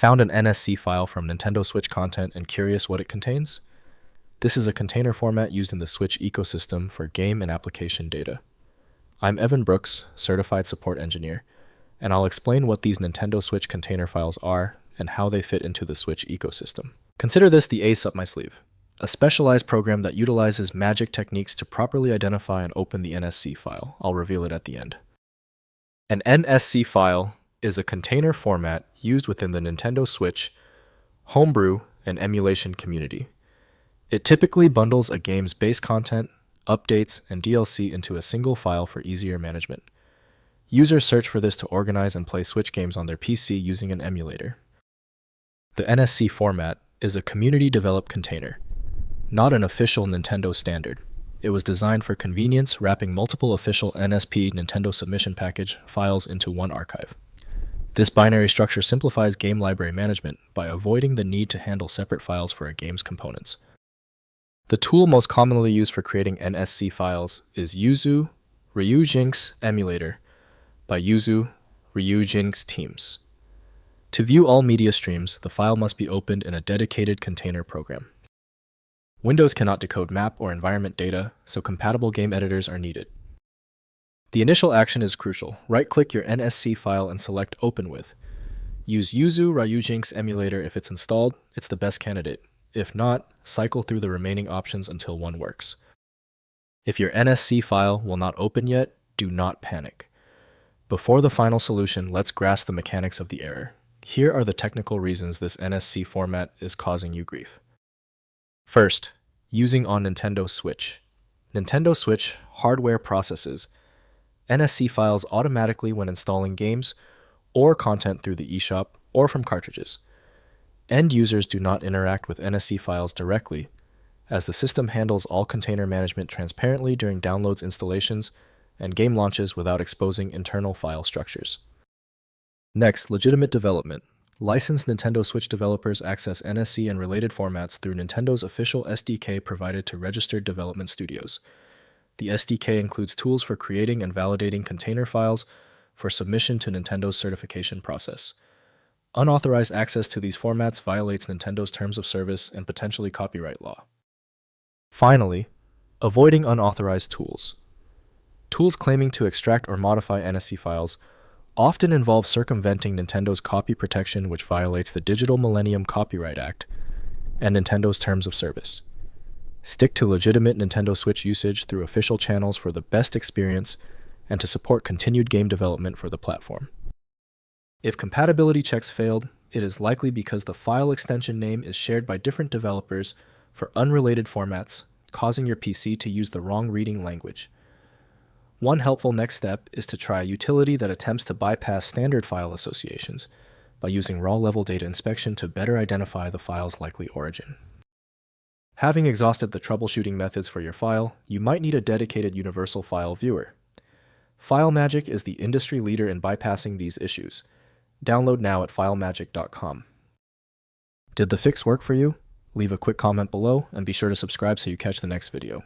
Found an NSC file from Nintendo Switch content and curious what it contains? This is a container format used in the Switch ecosystem for game and application data. I'm Evan Brooks, Certified Support Engineer, and I'll explain what these Nintendo Switch container files are and how they fit into the Switch ecosystem. Consider this the ace up my sleeve, a specialized program that utilizes magic techniques to properly identify and open the NSC file. I'll reveal it at the end. An NSC file is a container format used within the Nintendo Switch, homebrew, and emulation community. It typically bundles a game's base content, updates, and DLC into a single file for easier management. Users search for this to organize and play Switch games on their PC using an emulator. The NSC format is a community-developed container, not an official Nintendo standard. It was designed for convenience, wrapping multiple official NSP Nintendo submission package files into one archive. This binary structure simplifies game library management by avoiding the need to handle separate files for a game's components. The tool most commonly used for creating NSC files is Yuzu Ryujinx Emulator by Yuzu Ryujinx Teams. To view all media streams, the file must be opened in a dedicated container program. Windows cannot decode map or environment data, so compatible game editors are needed. The initial action is crucial. Right-click your NSC file and select Open With. Use Yuzu Ryujinx Emulator if it's installed. It's the best candidate. If not, cycle through the remaining options until one works. If your NSC file will not open yet, do not panic. Before the final solution, let's grasp the mechanics of the error. Here are the technical reasons this NSC format is causing you grief. First, using on Nintendo Switch. Nintendo Switch hardware processes NSC files automatically when installing games or content through the eShop or from cartridges. End users do not interact with NSC files directly, as the system handles all container management transparently during downloads, installations, and game launches without exposing internal file structures. Next, legitimate development. Licensed Nintendo Switch developers access NSC and related formats through Nintendo's official SDK provided to registered development studios. The SDK includes tools for creating and validating container files for submission to Nintendo's certification process. Unauthorized access to these formats violates Nintendo's terms of service and potentially copyright law. Finally, avoiding unauthorized tools. Tools claiming to extract or modify NSC files often involve circumventing Nintendo's copy protection, which violates the Digital Millennium Copyright Act and Nintendo's terms of service. Stick to legitimate Nintendo Switch usage through official channels for the best experience and to support continued game development for the platform. If compatibility checks failed, it is likely because the file extension name is shared by different developers for unrelated formats, causing your PC to use the wrong reading language. One helpful next step is to try a utility that attempts to bypass standard file associations by using raw-level data inspection to better identify the file's likely origin. Having exhausted the troubleshooting methods for your file, you might need a dedicated universal file viewer. FileMagick is the industry leader in bypassing these issues. Download now at filemagick.com. Did the fix work for you? Leave a quick comment below and be sure to subscribe so you catch the next video.